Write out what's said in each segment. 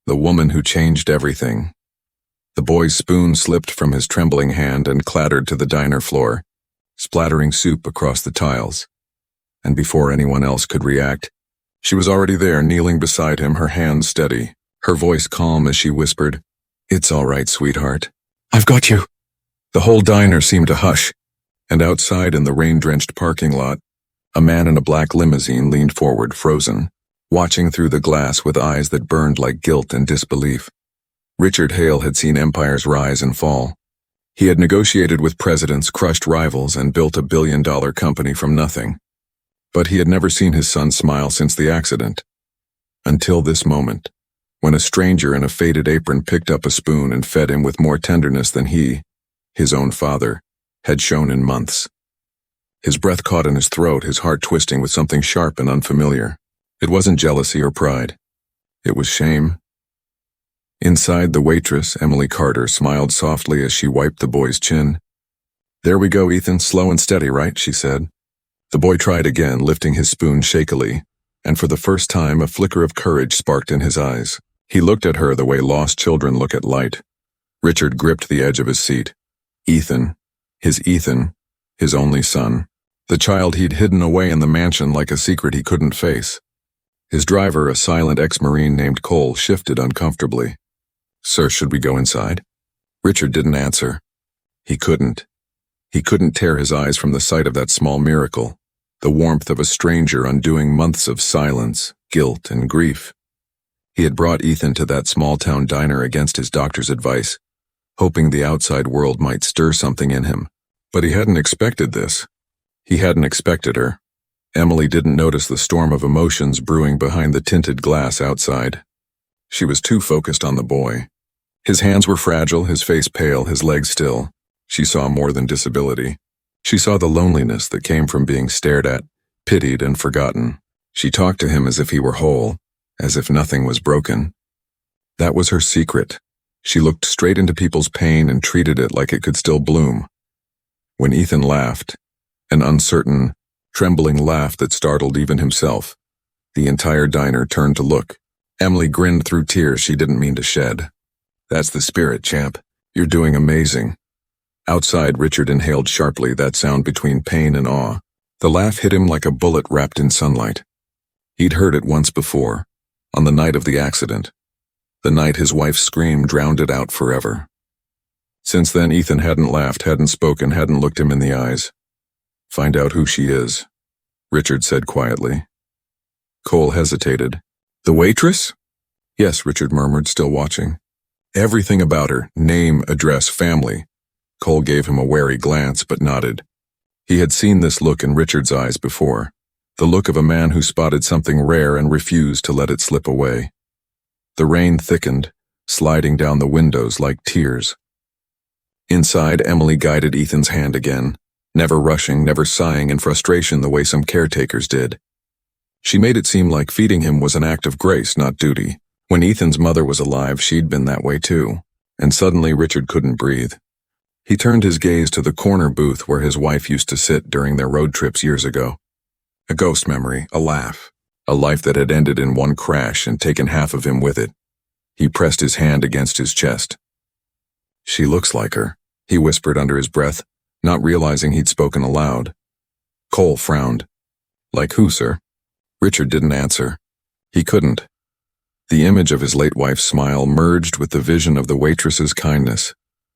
The woman who changed everything. The boy's spoon slipped from his trembling hand and clattered to the diner floor, splattering soup across the tiles. And before anyone else could react, she was already there, kneeling beside him, her hands steady, her voice calm as she whispered, "It's all right, sweetheart. I've got you." The whole diner seemed to hush, and outside in the rain-drenched parking lot, a man in a black limousine leaned forward, frozen, watching through the glass with eyes that burned like guilt and disbelief. Richard Hale had seen empires rise and fall. He had negotiated with presidents, crushed rivals, and built a billion-dollar company from nothing. But he had never seen his son smile since the accident. Until this moment, when a stranger in a faded apron picked up a spoon and fed him with more tenderness than he, his own father, had shown in months. His breath caught in his throat, his heart twisting with something sharp and unfamiliar. It wasn't jealousy or pride. It was shame. Inside the waitress, Emily Carter smiled softly as she wiped the boy's chin. "There we go, Ethan, slow and steady, right?" she said. The boy tried again, lifting his spoon shakily, and for the first time a flicker of courage sparked in his eyes. He looked at her the way lost children look at light. Richard gripped the edge of his seat. Ethan, his only son, the child he'd hidden away in the mansion like a secret he couldn't face. His driver, a silent ex-Marine named Cole, shifted uncomfortably. "Sir, should we go inside?" Richard didn't answer. He couldn't. He couldn't tear his eyes from the sight of that small miracle, the warmth of a stranger undoing months of silence, guilt, and grief. He had brought Ethan to that small-town diner against his doctor's advice, hoping the outside world might stir something in him. But he hadn't expected this. He hadn't expected her. Emily didn't notice the storm of emotions brewing behind the tinted glass outside. She was too focused on the boy. His hands were fragile, his face pale, his legs still. She saw more than disability. She saw the loneliness that came from being stared at, pitied, and forgotten. She talked to him as if he were whole, as if nothing was broken. That was her secret. She looked straight into people's pain and treated it like it could still bloom. When Ethan laughed, an uncertain, trembling laugh that startled even himself, the entire diner turned to look. Emily grinned through tears she didn't mean to shed. "That's the spirit, champ. You're doing amazing." Outside, Richard inhaled sharply, that sound between pain and awe. The laugh hit him like a bullet wrapped in sunlight. He'd heard it once before, on the night of the accident. The night his wife's scream drowned it out forever. Since then, Ethan hadn't laughed, hadn't spoken, hadn't looked him in the eyes. "Find out who she is," Richard said quietly. Cole hesitated. "The waitress?" "Yes," Richard murmured, still watching. "Everything about her, name, address, family." Cole gave him a wary glance, but nodded. He had seen this look in Richard's eyes before, the look of a man who spotted something rare and refused to let it slip away. The rain thickened, sliding down the windows like tears. Inside, Emily guided Ethan's hand again, never rushing, never sighing in frustration the way some caretakers did. She made it seem like feeding him was an act of grace, not duty. When Ethan's mother was alive, she'd been that way too. And suddenly Richard couldn't breathe. He turned his gaze to the corner booth where his wife used to sit during their road trips years ago. A ghost memory, a laugh, a life that had ended in one crash and taken half of him with it. He pressed his hand against his chest. "She looks like her," he whispered under his breath, not realizing he'd spoken aloud. Cole frowned. "Like who, sir?" Richard didn't answer. He couldn't. The image of his late wife's smile merged with the vision of the waitress's kindness,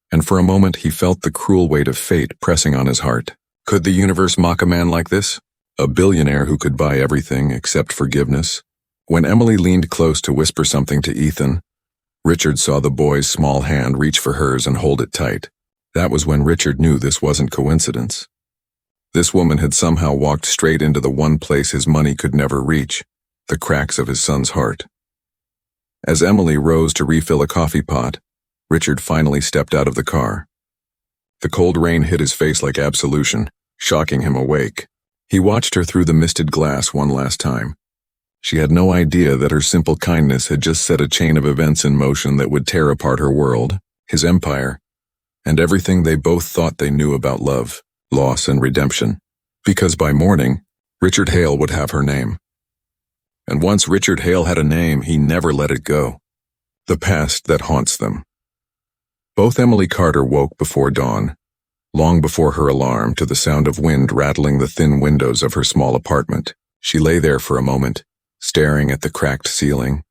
and for a moment he felt the cruel weight of fate pressing on his heart. Could the universe mock a man like this? A billionaire who could buy everything except forgiveness? When Emily leaned close to whisper something to Ethan, Richard saw the boy's small hand reach for hers and hold it tight. That was when Richard knew this wasn't coincidence. This woman had somehow walked straight into the one place his money could never reach, the cracks of his son's heart. As Emily rose to refill a coffee pot, Richard finally stepped out of the car. The cold rain hit his face like absolution, shocking him awake. He watched her through the misted glass one last time. She had no idea that her simple kindness had just set a chain of events in motion that would tear apart her world, his empire, and everything they both thought they knew about love, loss, and redemption. Because by morning, Richard Hale would have her name. And once Richard Hale had a name, he never let it go. the past that haunts them. Both Emily Carter woke before dawn, long before her alarm, to the sound of wind rattling the thin windows of her small apartment. She lay there for a moment, staring at the cracked ceiling,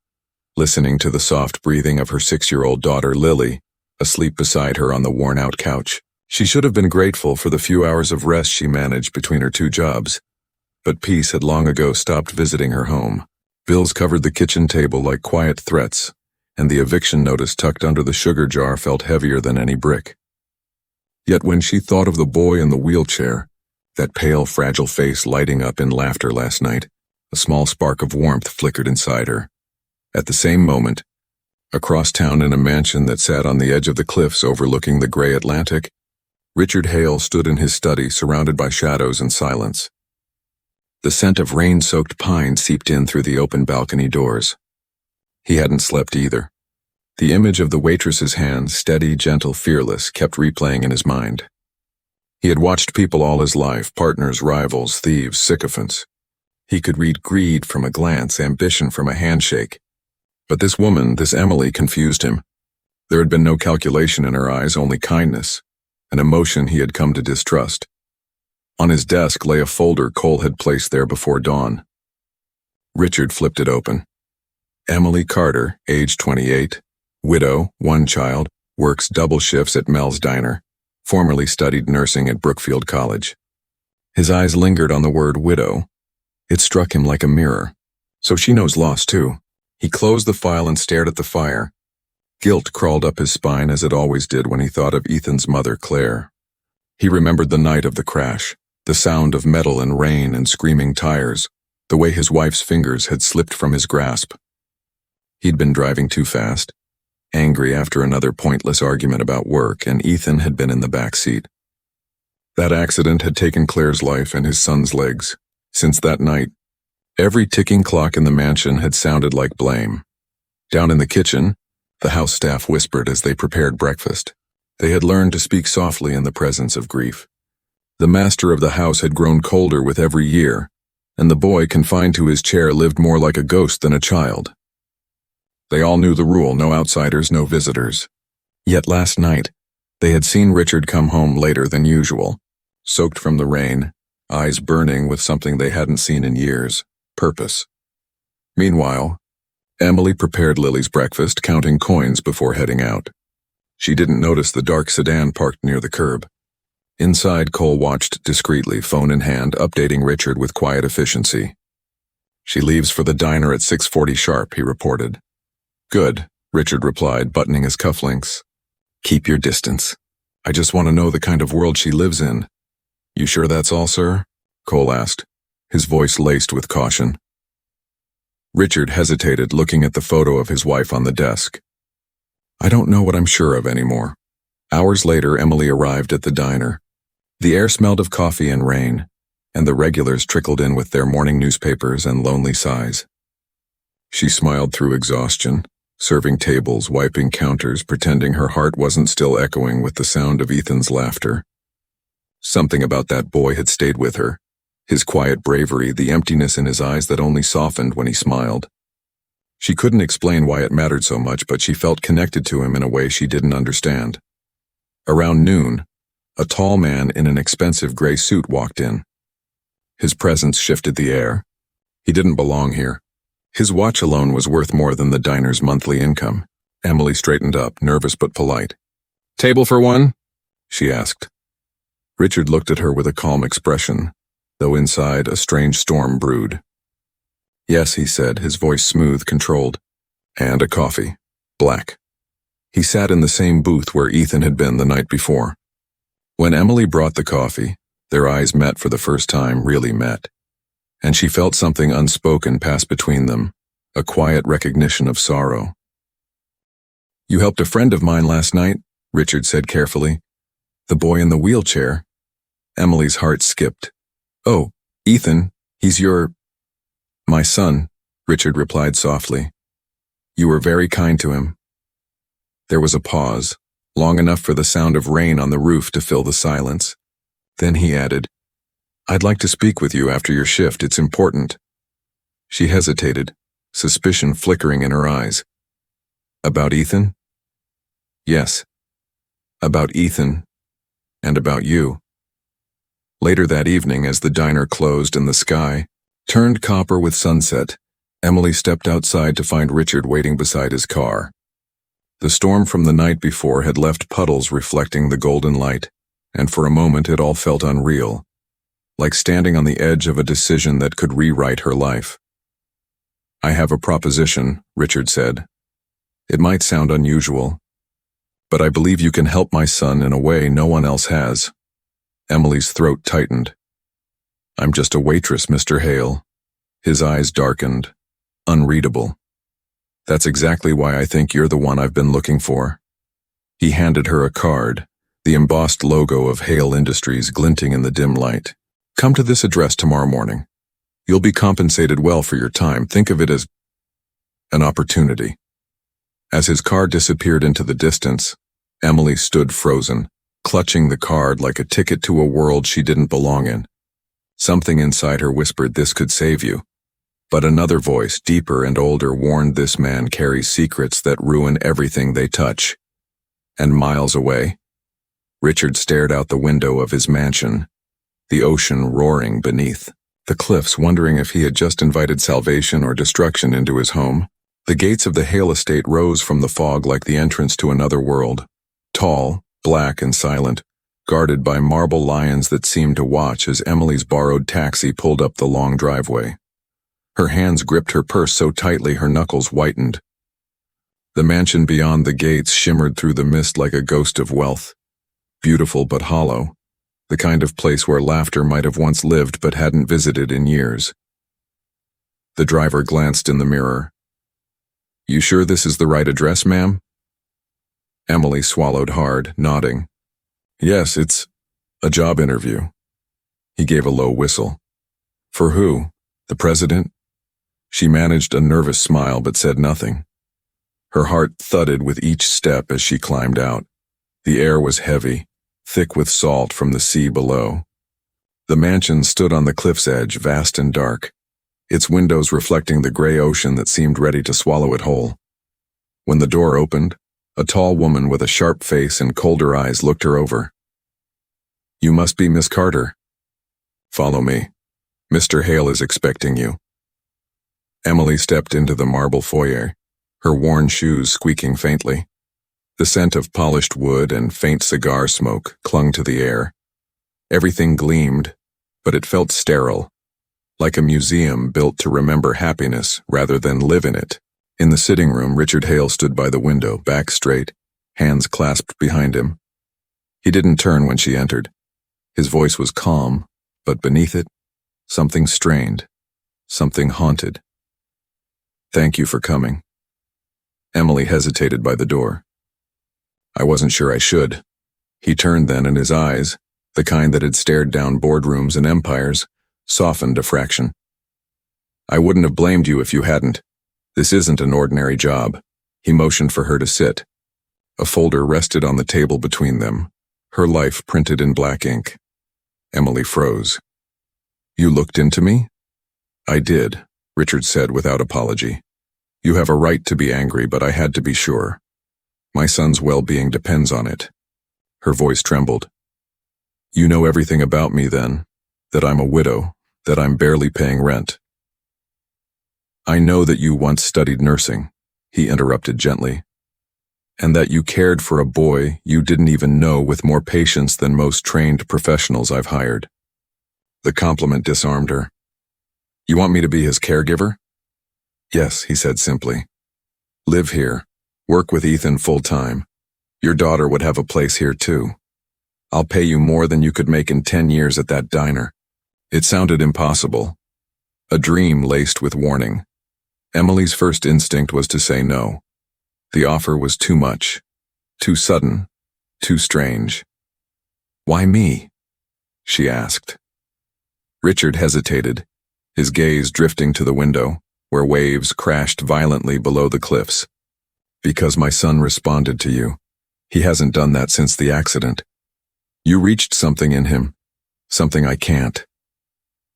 listening to the soft breathing of her 6-year-old daughter Lily, asleep beside her on the worn-out couch. She should have been grateful for the few hours of rest she managed between her 2 jobs, but peace had long ago stopped visiting her home. Bills covered the kitchen table like quiet threats, and the eviction notice tucked under the sugar jar felt heavier than any brick. Yet when she thought of the boy in the wheelchair, that pale, fragile face lighting up in laughter last night, a small spark of warmth flickered inside her. At the same moment, across town in a mansion that sat on the edge of the cliffs overlooking the gray Atlantic, Richard Hale stood in his study surrounded by shadows and silence. The scent of rain-soaked pine seeped in through the open balcony doors. He hadn't slept either. The image of the waitress's hand, steady, gentle, fearless, kept replaying in his mind. He had watched people all his life, partners, rivals, thieves, sycophants. He could read greed from a glance, ambition from a handshake. But this woman, this Emily, confused him. There had been no calculation in her eyes, only kindness, an emotion he had come to distrust. On his desk lay a folder Cole had placed there before dawn. Richard flipped it open. Emily Carter, age 28, widow, 1 child, works double shifts at Mel's Diner, formerly studied nursing at Brookfield College. His eyes lingered on the word widow. It struck him like a mirror. So she knows loss too. He closed the file and stared at the fire. Guilt crawled up his spine as it always did when he thought of Ethan's mother, Claire. He remembered the night of the crash, the sound of metal and rain and screaming tires, the way his wife's fingers had slipped from his grasp. He'd been driving too fast, angry after another pointless argument about work, and Ethan had been in the back seat. That accident had taken Claire's life and his son's legs. Since that night, every ticking clock in the mansion had sounded like blame. Down in the kitchen, the house staff whispered as they prepared breakfast. They had learned to speak softly in the presence of grief. The master of the house had grown colder with every year, and the boy confined to his chair lived more like a ghost than a child. They all knew the rule, no outsiders, no visitors. Yet last night, they had seen Richard come home later than usual, soaked from the rain, eyes burning with something they hadn't seen in years, purpose. Meanwhile, Emily prepared Lily's breakfast, counting coins before heading out. She didn't notice the dark sedan parked near the curb. Inside, Cole watched discreetly, phone in hand, updating Richard with quiet efficiency. "She leaves for the diner at 6:40 sharp," he reported. "Good," Richard replied, buttoning his cufflinks. "Keep your distance. I just want to know the kind of world she lives in." "You sure that's all, sir?" Cole asked, his voice laced with caution. Richard hesitated, looking at the photo of his wife on the desk. "I don't know what I'm sure of anymore." Hours later, Emily arrived at the diner. The air smelled of coffee and rain, and the regulars trickled in with their morning newspapers and lonely sighs. She smiled through exhaustion, serving tables, wiping counters, pretending her heart wasn't still echoing with the sound of Ethan's laughter. Something about that boy had stayed with her. His quiet bravery, the emptiness in his eyes that only softened when he smiled. She couldn't explain why it mattered so much, but she felt connected to him in a way she didn't understand. Around noon, a tall man in an expensive gray suit walked in. His presence shifted the air. He didn't belong here. His watch alone was worth more than the diner's monthly income. Emily straightened up, nervous but polite. "Table for one?" she asked. Richard looked at her with a calm expression, though inside a strange storm brewed. "Yes," he said, his voice smooth, controlled. "And a coffee. Black." He sat in the same booth where Ethan had been the night before. When Emily brought the coffee, their eyes met for the first time, really met. And she felt something unspoken pass between them, a quiet recognition of sorrow. "You helped a friend of mine last night," Richard said carefully. "The boy in the wheelchair." Emily's heart skipped. "Oh, Ethan, he's your—" "My son," Richard replied softly. "You were very kind to him." There was a pause, long enough for the sound of rain on the roof to fill the silence. Then he added, "I'd like to speak with you after your shift, it's important." She hesitated, suspicion flickering in her eyes. About Ethan? Yes, about Ethan and about you. Later that evening, as the diner closed and the sky turned copper with sunset, Emily stepped outside to find Richard waiting beside his car. The storm from the night before had left puddles reflecting the golden light, and for a moment it all felt unreal, like standing on the edge of a decision that could rewrite her life. "I have a proposition," Richard said. "It might sound unusual, but I believe you can help my son in a way no one else has." Emily's throat tightened. "I'm just a waitress, Mr. Hale." His eyes darkened. Unreadable. "That's exactly why I think you're the one I've been looking for." He handed her a card, the embossed logo of Hale Industries glinting in the dim light. "Come to this address tomorrow morning. You'll be compensated well for your time. Think of it as an opportunity." As his car disappeared into the distance, Emily stood frozen, clutching the card like a ticket to a world she didn't belong in. Something inside her whispered this could save you. But another voice, deeper and older, warned this man carries secrets that ruin everything they touch. And miles away, Richard stared out the window of his mansion, the ocean roaring beneath, the cliffs, wondering if he had just invited salvation or destruction into his home. The gates of the Hale estate rose from the fog like the entrance to another world, tall, black and silent, guarded by marble lions that seemed to watch as Emily's borrowed taxi pulled up the long driveway. Her hands gripped her purse so tightly her knuckles whitened. The mansion beyond the gates shimmered through the mist like a ghost of wealth, beautiful but hollow, the kind of place where laughter might have once lived but hadn't visited in years. The driver glanced in the mirror. "You sure this is the right address, ma'am?" Emily swallowed hard, nodding. "Yes, it's a job interview." He gave a low whistle. "For who? The president?" She managed a nervous smile but said nothing. Her heart thudded with each step as she climbed out. The air was heavy, thick with salt from the sea below. The mansion stood on the cliff's edge, vast and dark, its windows reflecting the gray ocean that seemed ready to swallow it whole. When the door opened, a tall woman with a sharp face and colder eyes looked her over. "You must be Miss Carter. Follow me. Mr. Hale is expecting you." Emily stepped into the marble foyer, her worn shoes squeaking faintly. The scent of polished wood and faint cigar smoke clung to the air. Everything gleamed, but it felt sterile, like a museum built to remember happiness rather than live in it. In the sitting room, Richard Hale stood by the window, back straight, hands clasped behind him. He didn't turn when she entered. His voice was calm, but beneath it, something strained, something haunted. "Thank you for coming." Emily hesitated by the door. "I wasn't sure I should." He turned then, and his eyes, the kind that had stared down boardrooms and empires, softened a fraction. "I wouldn't have blamed you if you hadn't. This isn't an ordinary job." He motioned for her to sit. A folder rested on the table between them, her life printed in black ink. Emily froze. "You looked into me?" "I did," Richard said without apology. "You have a right to be angry, but I had to be sure. My son's well-being depends on it." Her voice trembled. "You know everything about me then, that I'm a widow, that I'm barely paying rent." "I know that you once studied nursing," he interrupted gently, "and that you cared for a boy you didn't even know with more patience than most trained professionals I've hired." The compliment disarmed her. "You want me to be his caregiver?" "Yes," he said simply. "Live here, work with Ethan full-time. Your daughter would have a place here too. I'll pay you more than you could make in 10 years at that diner." It sounded impossible, a dream laced with warning. Emily's first instinct was to say no. The offer was too much, too sudden, too strange. "Why me?" she asked. Richard hesitated, his gaze drifting to the window, where waves crashed violently below the cliffs. "Because my son responded to you. He hasn't done that since the accident. You reached something in him, something I can't."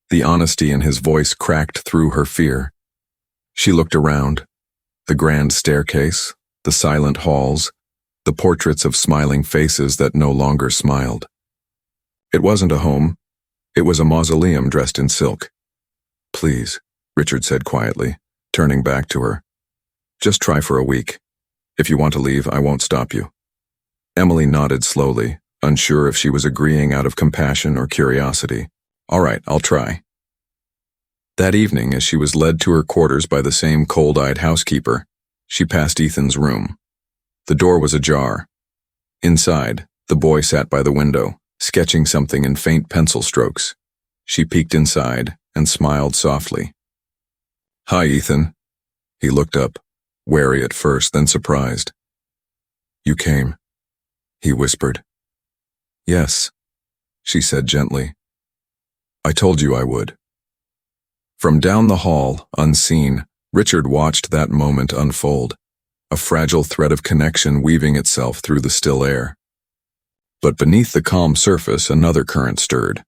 The honesty in his voice cracked through her fear. She looked around. The grand staircase, the silent halls, the portraits of smiling faces that no longer smiled. It wasn't a home. It was a mausoleum dressed in silk. "Please," Richard said quietly, turning back to her. "Just try for a week. If you want to leave, I won't stop you." Emily nodded slowly, unsure if she was agreeing out of compassion or curiosity. "All right, I'll try." That evening, as she was led to her quarters by the same cold-eyed housekeeper, she passed Ethan's room. The door was ajar. Inside, the boy sat by the window, sketching something in faint pencil strokes. She peeked inside and smiled softly. "Hi, Ethan." He looked up, wary at first, then surprised. "You came," he whispered. "Yes," she said gently. "I told you I would." From down the hall, unseen, Richard watched that moment unfold, a fragile thread of connection weaving itself through the still air. But beneath the calm surface, another current stirred.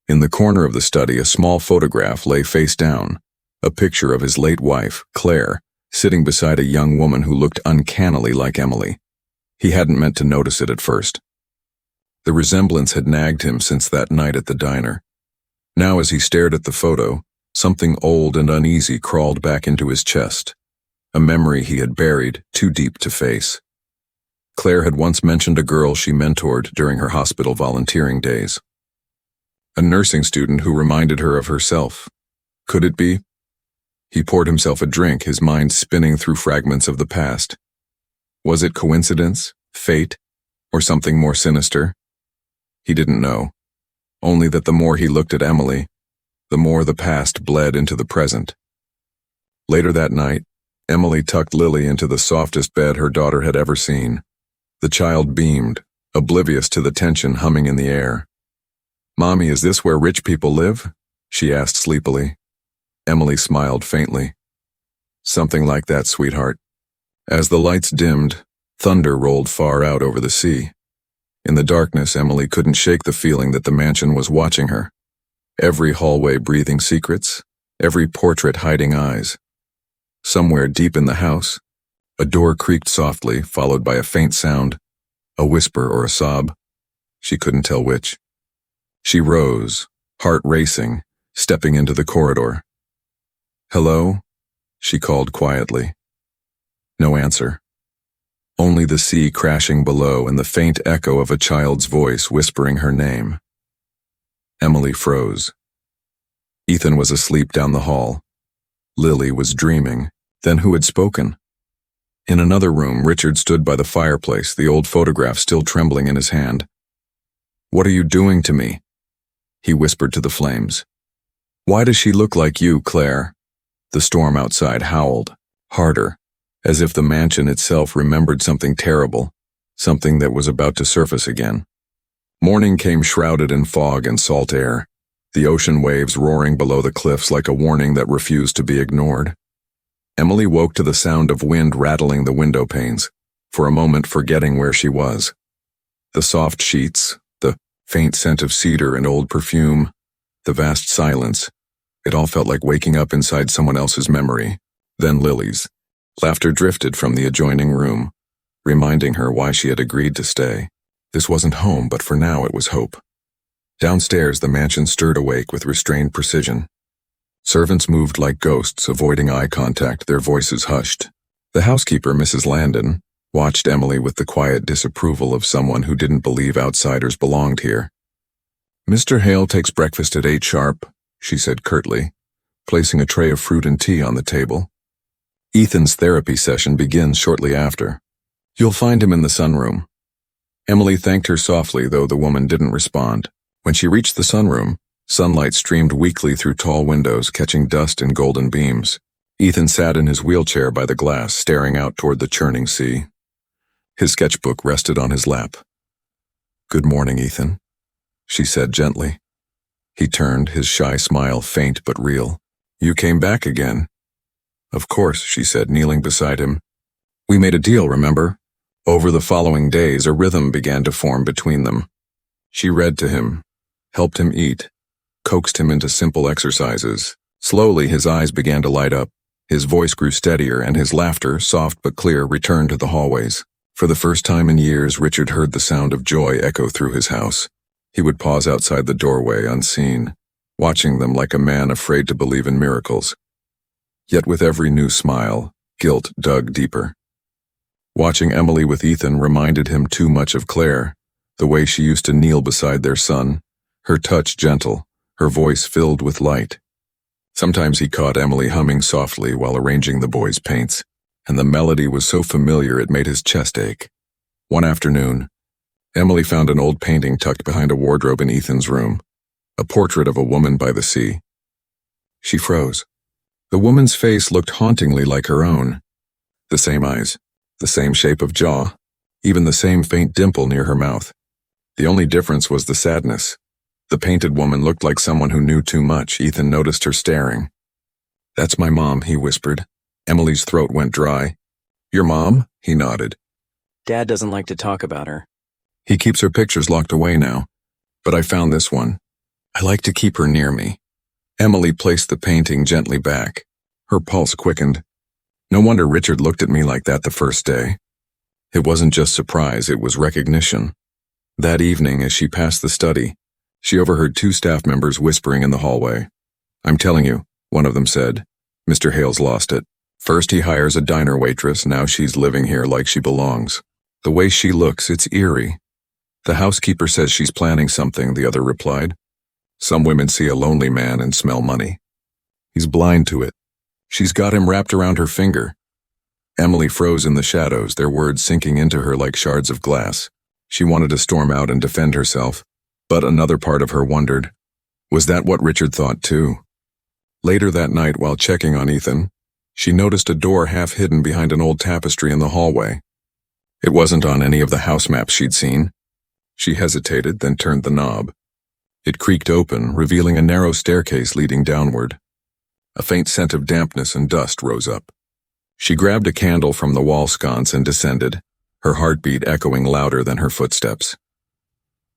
In the corner of the study, a small photograph lay face down, a picture of his late wife, Claire, sitting beside a young woman who looked uncannily like Emily. He hadn't meant to notice it at first. The resemblance had nagged him since that night at the diner. Now, as he stared at the photo, something old and uneasy crawled back into his chest, a memory he had buried too deep to face. Claire had once mentioned a girl she mentored during her hospital volunteering days. A nursing student who reminded her of herself. Could it be? He poured himself a drink, his mind spinning through fragments of the past. Was it coincidence, fate, or something more sinister? He didn't know, only that the more he looked at Emily, the more the past bled into the present. Later that night, Emily tucked Lily into the softest bed her daughter had ever seen. The child beamed, oblivious to the tension humming in the air. "Mommy, is this where rich people live?" she asked sleepily. Emily smiled faintly. "Something like that, sweetheart." As the lights dimmed, thunder rolled far out over the sea. In the darkness, Emily couldn't shake the feeling that the mansion was watching her. Every hallway breathing secrets, every portrait hiding eyes. Somewhere deep in the house, a door creaked softly, followed by a faint sound, a whisper or a sob. She couldn't tell which. She rose, heart racing, stepping into the corridor. "Hello?" she called quietly. No answer. Only the sea crashing below and the faint echo of a child's voice whispering her name. Emily froze. Ethan was asleep down the hall. Lily was dreaming. Then who had spoken? In another room, Richard stood by the fireplace, the old photograph still trembling in his hand. "What are you doing to me?" he whispered to the flames. "Why does she look like you, Claire?" The storm outside howled, harder, as if the mansion itself remembered something terrible, something that was about to surface again. Morning came shrouded in fog and salt air, the ocean waves roaring below the cliffs like a warning that refused to be ignored. Emily woke to the sound of wind rattling the window panes, for a moment forgetting where she was. The soft sheets, the faint scent of cedar and old perfume, the vast silence, it all felt like waking up inside someone else's memory, then Lily's. Laughter drifted from the adjoining room, reminding her why she had agreed to stay. This wasn't home, but for now it was hope. Downstairs, the mansion stirred awake with restrained precision. Servants moved like ghosts, avoiding eye contact, their voices hushed. The housekeeper, Mrs. Landon, watched Emily with the quiet disapproval of someone who didn't believe outsiders belonged here. "Mr. Hale takes breakfast at 8 sharp, she said curtly, placing a tray of fruit and tea on the table. "Ethan's therapy session begins shortly after. You'll find him in the sunroom." Emily thanked her softly, though the woman didn't respond. When she reached the sunroom, sunlight streamed weakly through tall windows, catching dust in golden beams. Ethan sat in his wheelchair by the glass, staring out toward the churning sea. His sketchbook rested on his lap. "Good morning, Ethan," she said gently. He turned, his shy smile faint but real. "You came back again." "Of course," she said, kneeling beside him. "We made a deal, remember?" Over the following days, a rhythm began to form between them. She read to him, helped him eat, coaxed him into simple exercises. Slowly, his eyes began to light up, His voice grew steadier, and his laughter, soft but clear, returned to the hallways. For the first time in years, Richard heard the sound of joy echo through his house. He would pause outside the doorway, unseen, watching them like a man afraid to believe in miracles. Yet with every new smile, guilt dug deeper. Watching Emily with Ethan reminded him too much of Claire, the way she used to kneel beside their son, her touch gentle, her voice filled with light. Sometimes he caught Emily humming softly while arranging the boys' paints, and the melody was so familiar it made his chest ache. One afternoon, Emily found an old painting tucked behind a wardrobe in Ethan's room, a portrait of a woman by the sea. She froze. The woman's face looked hauntingly like her own. The same eyes, the same shape of jaw, even the same faint dimple near her mouth. The only difference was the sadness. The painted woman looked like someone who knew too much. Ethan noticed her staring. "That's my mom," he whispered. Emily's throat went dry. "Your mom?" He nodded. Dad doesn't like to talk about her. He keeps her pictures locked away now. But I found this one. I like to keep her near me. Emily placed the painting gently back. Her pulse quickened. No wonder Richard looked at me like that the first day. It wasn't just surprise, it was recognition. That evening, as she passed the study, she overheard two staff members whispering in the hallway. "I'm telling you," one of them said. "Mr. Hale's lost it. First he hires a diner waitress, now she's living here like she belongs. The way she looks, it's eerie." "The housekeeper says she's planning something," the other replied. "Some women see a lonely man and smell money. He's blind to it. She's got him wrapped around her finger." Emily froze in the shadows, their words sinking into her like shards of glass. She wanted to storm out and defend herself, but another part of her wondered, was that what Richard thought too? Later that night, while checking on Ethan, she noticed a door half hidden behind an old tapestry in the hallway. It wasn't on any of the house maps she'd seen. She hesitated, then turned the knob. It creaked open, revealing a narrow staircase leading downward. A faint scent of dampness and dust rose up. She grabbed a candle from the wall sconce and descended, her heartbeat echoing louder than her footsteps.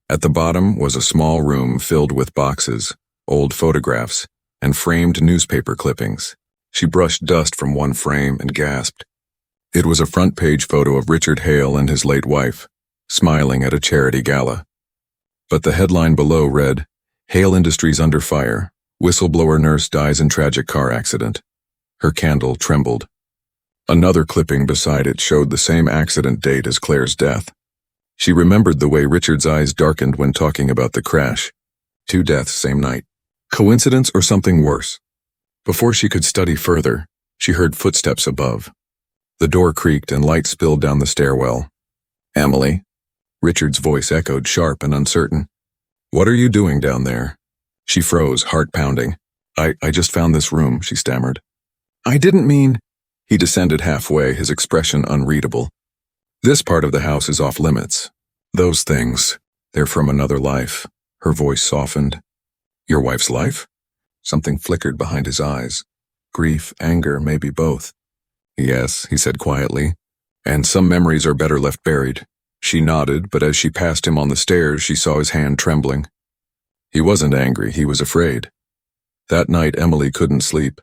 At the bottom was a small room filled with boxes, old photographs, and framed newspaper clippings. She brushed dust from one frame and gasped. It was a front-page photo of Richard Hale and his late wife, smiling at a charity gala. But the headline below read, "Hale Industries under fire. Whistleblower nurse dies in tragic car accident." Her candle trembled. Another clipping beside it showed the same accident date as Claire's death. She remembered the way Richard's eyes darkened when talking about the crash. 2 deaths same night. Coincidence or something worse? Before she could study further, she heard footsteps above. The door creaked and light spilled down the stairwell. "Emily?" Richard's voice echoed, sharp and uncertain. "What are you doing down there?" She froze, heart pounding. I just found this room," she stammered. "I didn't mean—" He descended halfway, his expression unreadable. "This part of the house is off limits. Those things, they're from another life." Her voice softened. "Your wife's life?" Something flickered behind his eyes. Grief, anger, maybe both. "Yes," he said quietly, "and some memories are better left buried." She nodded, but as she passed him on the stairs, she saw his hand trembling. He wasn't angry, he was afraid. That night, Emily couldn't sleep.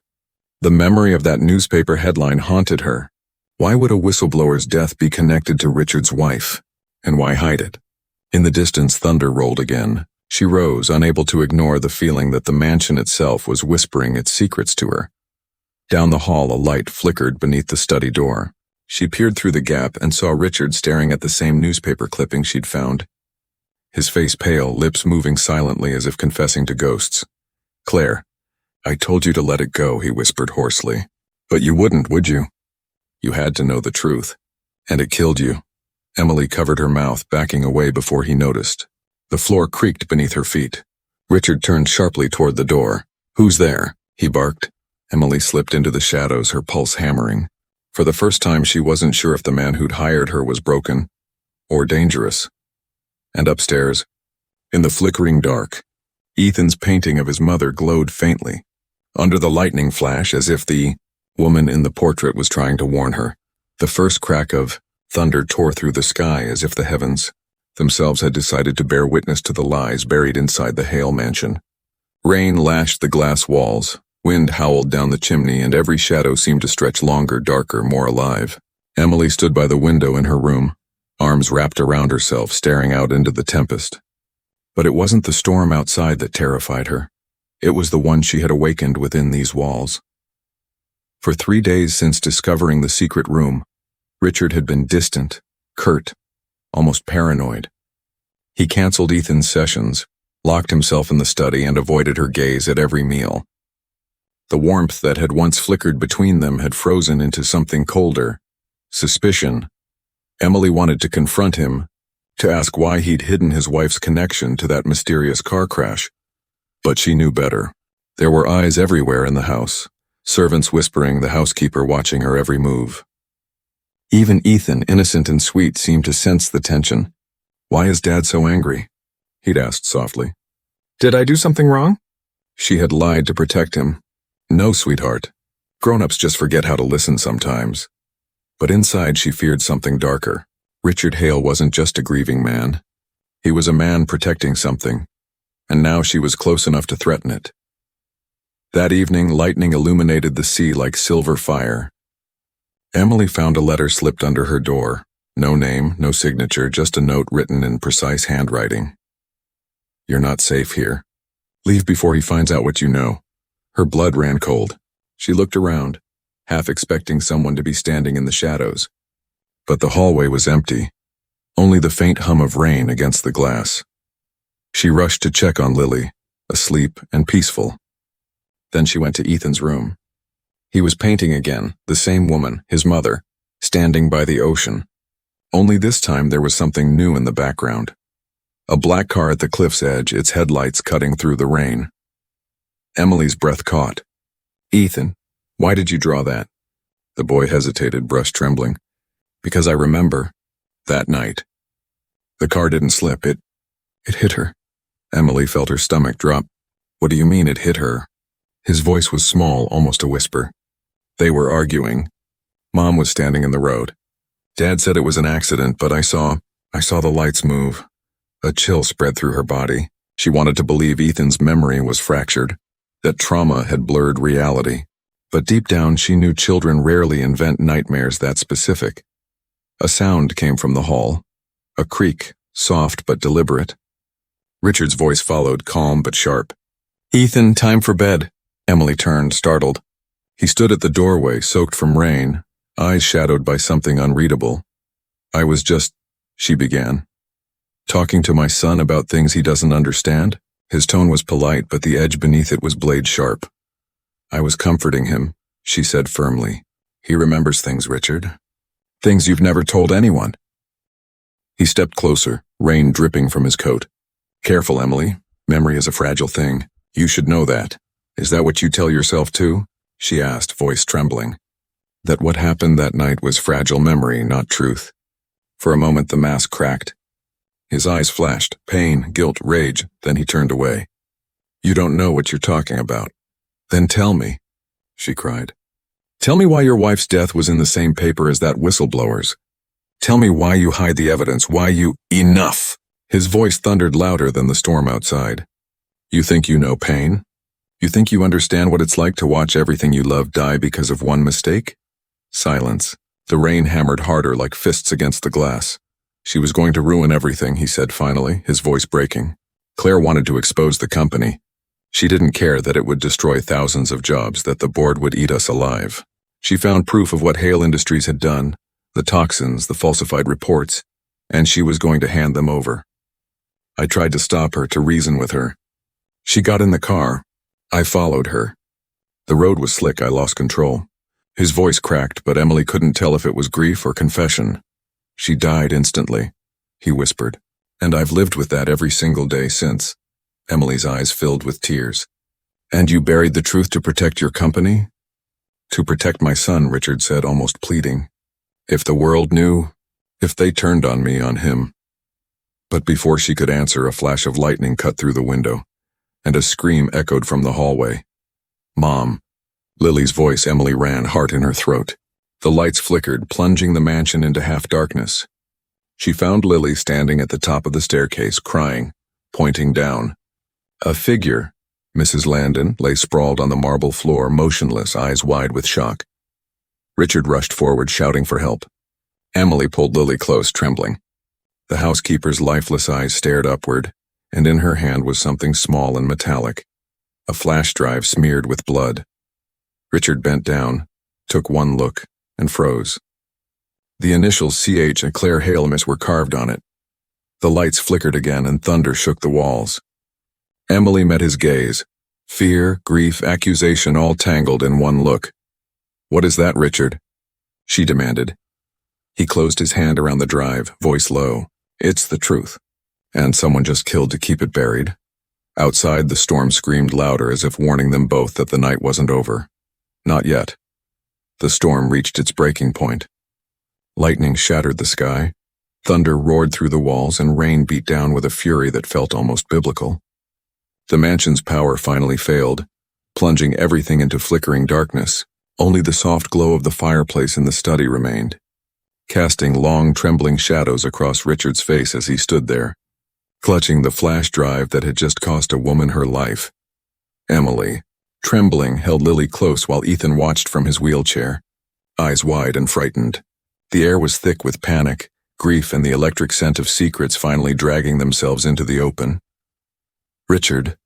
The memory of that newspaper headline haunted her. Why would a whistleblower's death be connected to Richard's wife? And why hide it? In the distance, thunder rolled again. She rose, unable to ignore the feeling that the mansion itself was whispering its secrets to her. Down the hall, a light flickered beneath the study door. She peered through the gap and saw Richard staring at the same newspaper clipping she'd found. His face pale, lips moving silently as if confessing to ghosts. "Claire, I told you to let it go," he whispered hoarsely. "But you wouldn't, would you? You had to know the truth. And it killed you." Emily covered her mouth, backing away before he noticed. The floor creaked beneath her feet. Richard turned sharply toward the door. "Who's there?" he barked. Emily slipped into the shadows, her pulse hammering. For the first time, she wasn't sure if the man who'd hired her was broken or dangerous. And upstairs, in the flickering dark, Ethan's painting of his mother glowed faintly. Under the lightning flash, as if the woman in the portrait was trying to warn her, the first crack of thunder tore through the sky as if the heavens themselves had decided to bear witness to the lies buried inside the Hale mansion. Rain lashed the glass walls, Wind howled down the chimney, and every shadow seemed to stretch longer, darker, more alive. Emily stood by the window in her room, arms wrapped around herself, staring out into the tempest. But it wasn't the storm outside that terrified her. It was the one she had awakened within these walls. For 3 days since discovering the secret room, Richard had been distant, curt, almost paranoid. He canceled Ethan's sessions, locked himself in the study, and avoided her gaze at every meal. The warmth that had once flickered between them had frozen into something colder, suspicion. Emily wanted to confront him, to ask why he'd hidden his wife's connection to that mysterious car crash. But she knew better. There were eyes everywhere in the house, servants whispering, the housekeeper watching her every move. Even Ethan, innocent and sweet, seemed to sense the tension. "Why is Dad so angry?" he'd asked softly. "Did I do something wrong?" She had lied to protect him. "No, sweetheart. Grown-ups just forget how to listen sometimes." But inside she feared something darker. Richard Hale wasn't just a grieving man. He was a man protecting something, and now she was close enough to threaten it. That evening, lightning illuminated the sea like silver fire. Emily found a letter slipped under her door. No name, no signature, just a note written in precise handwriting. "You're not safe here. Leave before he finds out what you know." Her blood ran cold. She looked around, half expecting someone to be standing in the shadows. But the hallway was empty, only the faint hum of rain against the glass. She rushed to check on Lily, asleep and peaceful. Then she went to Ethan's room. He was painting again, the same woman, his mother, standing by the ocean. Only this time there was something new in the background. A black car at the cliff's edge, its headlights cutting through the rain. Emily's breath caught. "Ethan, why did you draw that?" The boy hesitated, brush trembling. "Because I remember that night. The car didn't slip, it hit her." Emily felt her stomach drop. "What do you mean it hit her?" His voice was small, almost a whisper. "They were arguing. Mom was standing in the road. Dad said it was an accident, but I saw the lights move." A chill spread through her body. She wanted to believe Ethan's memory was fractured, that trauma had blurred reality. But deep down she knew children rarely invent nightmares that specific. A sound came from the hall, a creak, soft but deliberate. Richard's voice followed, calm but sharp. "Ethan, time for bed." Emily turned, startled. He stood at the doorway, soaked from rain, eyes shadowed by something unreadable. "I was just," she began, "talking to my son about things he doesn't understand." His tone was polite, but the edge beneath it was blade sharp. "I was comforting him," she said firmly. "He remembers things, Richard. Things you've never told anyone." He stepped closer, rain dripping from his coat. "Careful, Emily. Memory is a fragile thing. You should know that. Is that what you tell yourself too?" she asked, voice trembling. That what happened that night was fragile memory, not truth. For a moment the mask cracked. His eyes flashed, pain, guilt, rage, then he turned away. "You don't know what you're talking about." "Then tell me," she cried. "Tell me why your wife's death was in the same paper as that whistleblower's. Tell me why you hide the evidence, why you—" "Enough!" His voice thundered louder than the storm outside. "You think you know pain? You think you understand what it's like to watch everything you love die because of one mistake?" Silence. The rain hammered harder like fists against the glass. "She was going to ruin everything," he said finally, his voice breaking. "Claire wanted to expose the company. She didn't care that it would destroy thousands of jobs, that the board would eat us alive. She found proof of what Hale Industries had done, the toxins, the falsified reports, and she was going to hand them over. I tried to stop her, to reason with her. She got in the car. I followed her. The road was slick, I lost control." His voice cracked, but Emily couldn't tell if it was grief or confession. "She died instantly," he whispered, "and I've lived with that every single day since." Emily's eyes filled with tears. "And you buried the truth to protect your company?" "To protect my son," Richard said, almost pleading. "If the world knew, if they turned on me, on him." But before she could answer, a flash of lightning cut through the window, and a scream echoed from the hallway. "Mom." Lily's voice. Emily ran, heart in her throat. The lights flickered, plunging the mansion into half-darkness. She found Lily standing at the top of the staircase, crying, pointing down. A figure, Mrs. Landon lay sprawled on the marble floor, motionless, eyes wide with shock. Richard rushed forward, shouting for help. Emily pulled Lily close, trembling. The housekeeper's lifeless eyes stared upward, and in her hand was something small and metallic, a flash drive smeared with blood. Richard bent down, took one look, and froze. The initials CH and Claire Halemis were carved on it. The lights flickered again and thunder shook the walls. Emily met his gaze. Fear, grief, accusation all tangled in one look. "What is that, Richard?" she demanded. He closed his hand around the drive, voice low. "It's the truth. And someone just killed to keep it buried." Outside, the storm screamed louder, as if warning them both that the night wasn't over. Not yet. The storm reached its breaking point. Lightning shattered the sky. Thunder roared through the walls, and rain beat down with a fury that felt almost biblical. The mansion's power finally failed, plunging everything into flickering darkness. Only the soft glow of the fireplace in the study remained, casting long, trembling shadows across Richard's face as he stood there, clutching the flash drive that had just cost a woman her life. Emily, trembling, held Lily close while Ethan watched from his wheelchair, eyes wide and frightened. The air was thick with panic, grief, and the electric scent of secrets finally dragging themselves into the open. "Richard,"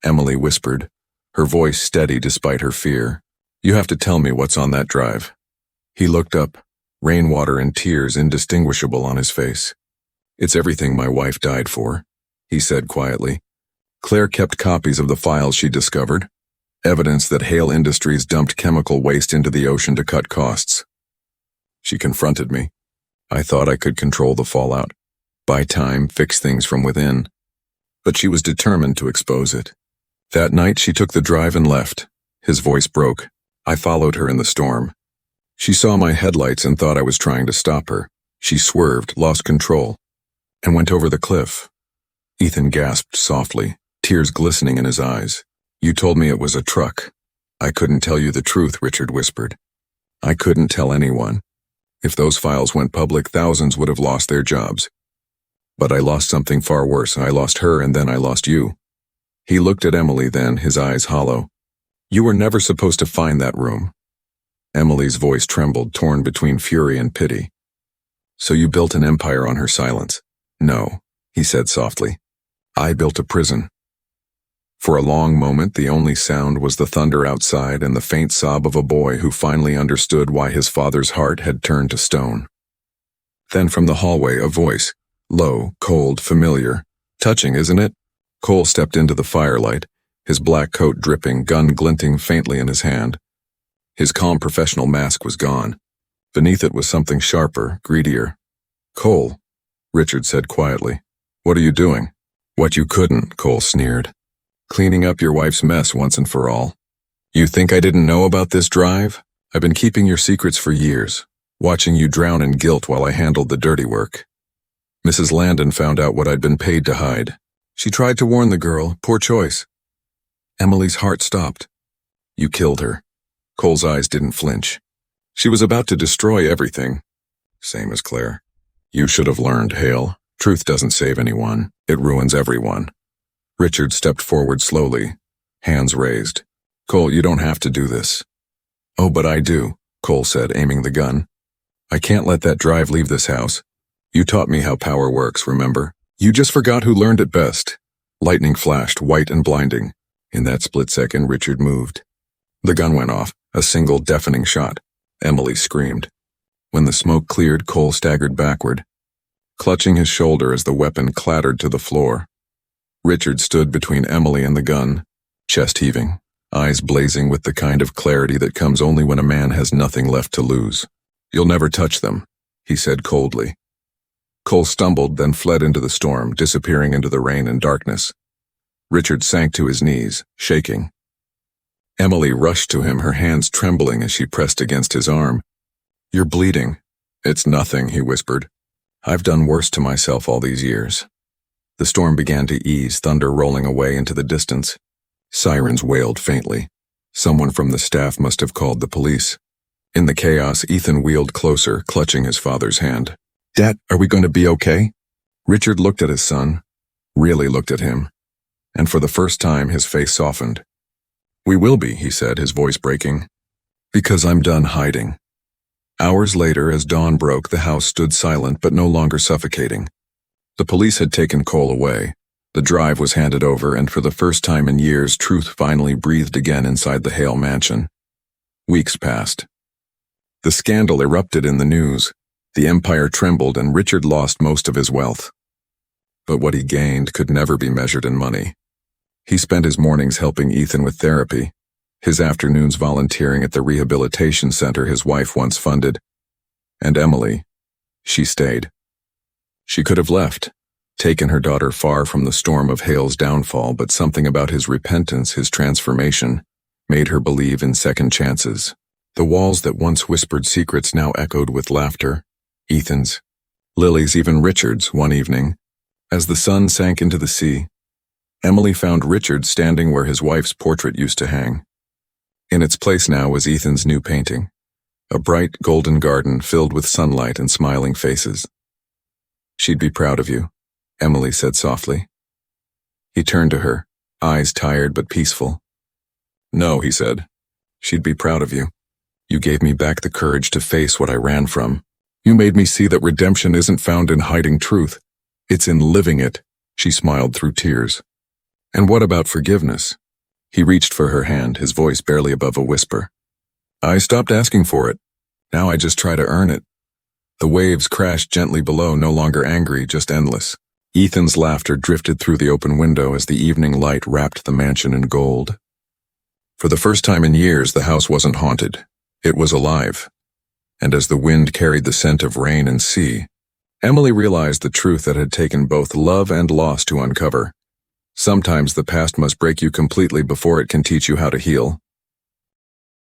Emily whispered, her voice steady despite her fear. "You have to tell me what's on that drive." He looked up, rainwater and tears indistinguishable on his face. "It's everything my wife died for," he said quietly. "Claire kept copies of the files she discovered, evidence that Hale Industries dumped chemical waste into the ocean to cut costs. She confronted me. I thought I could control the fallout, buy time, fix things from within. But she was determined to expose it. That night she took the drive and left." His voice broke. "I followed her in the storm. She saw my headlights and thought I was trying to stop her. She swerved, lost control, and went over the cliff." Ethan gasped softly, tears glistening in his eyes. "You told me it was a truck." "I couldn't tell you the truth," Richard whispered. "I couldn't tell anyone. If those files went public, thousands would have lost their jobs. But I lost something far worse. I lost her, and then I lost you." He looked at Emily then, his eyes hollow. "You were never supposed to find that room." Emily's voice trembled, torn between fury and pity. "So you built an empire on her silence?" "No," he said softly. "I built a prison." For a long moment, the only sound was the thunder outside and the faint sob of a boy who finally understood why his father's heart had turned to stone. Then from the hallway, a voice, low, cold, familiar. "Touching, isn't it?" Cole stepped into the firelight, his black coat dripping, gun glinting faintly in his hand. His calm professional mask was gone. Beneath it was something sharper, greedier. "Cole," Richard said quietly. "What are you doing?" "What you couldn't," Cole sneered. "Cleaning up your wife's mess once and for all. You think I didn't know about this drive? I've been keeping your secrets for years, watching you drown in guilt while I handled the dirty work. Mrs. Landon found out what I'd been paid to hide. She tried to warn the girl, poor choice." Emily's heart stopped. "You killed her." Cole's eyes didn't flinch. "She was about to destroy everything." "Same as Claire. You should have learned, Hale. Truth doesn't save anyone. It ruins everyone." Richard stepped forward slowly, hands raised. "Cole, you don't have to do this." "Oh, but I do," Cole said, aiming the gun. "I can't let that drive leave this house. You taught me how power works, remember? You just forgot who learned it best." Lightning flashed, white and blinding. In that split second, Richard moved. The gun went off, a single deafening shot. Emily screamed. When the smoke cleared, Cole staggered backward, clutching his shoulder as the weapon clattered to the floor. Richard stood between Emily and the gun, chest heaving, eyes blazing with the kind of clarity that comes only when a man has nothing left to lose. "You'll never touch them," he said coldly. Cole stumbled, then fled into the storm, disappearing into the rain and darkness. Richard sank to his knees, shaking. Emily rushed to him, her hands trembling as she pressed against his arm. "You're bleeding." "It's nothing," he whispered. "I've done worse to myself all these years." The storm began to ease, thunder rolling away into the distance. Sirens wailed faintly. Someone from the staff must have called the police. In the chaos, Ethan wheeled closer, clutching his father's hand. "Dad, are we going to be okay?" Richard looked at his son, really looked at him, and for the first time his face softened. "We will be," he said, his voice breaking. "Because I'm done hiding." Hours later, as dawn broke, the house stood silent but no longer suffocating. The police had taken Cole away. The drive was handed over, and for the first time in years, truth finally breathed again inside the Hale mansion. Weeks passed. The scandal erupted in the news. The empire trembled, and Richard lost most of his wealth. But what he gained could never be measured in money. He spent his mornings helping Ethan with therapy, his afternoons volunteering at the rehabilitation center his wife once funded. And Emily, she stayed. She could have left, taken her daughter far from the storm of Hale's downfall, but something about his repentance, his transformation, made her believe in second chances. The walls that once whispered secrets now echoed with laughter. Ethan's, Lily's, even Richard's. One evening, as the sun sank into the sea, Emily found Richard standing where his wife's portrait used to hang. In its place now was Ethan's new painting, a bright golden garden filled with sunlight and smiling faces. "She'd be proud of you," Emily said softly. He turned to her, eyes tired but peaceful. "No," he said. "She'd be proud of you. You gave me back the courage to face what I ran from. You made me see that redemption isn't found in hiding truth. It's in living it." She smiled through tears. "And what about forgiveness?" He reached for her hand, his voice barely above a whisper. "I stopped asking for it. Now I just try to earn it." The waves crashed gently below, no longer angry, just endless. Ethan's laughter drifted through the open window as the evening light wrapped the mansion in gold. For the first time in years, the house wasn't haunted. It was alive. And as the wind carried the scent of rain and sea, Emily realized the truth that had taken both love and loss to uncover. Sometimes the past must break you completely before it can teach you how to heal.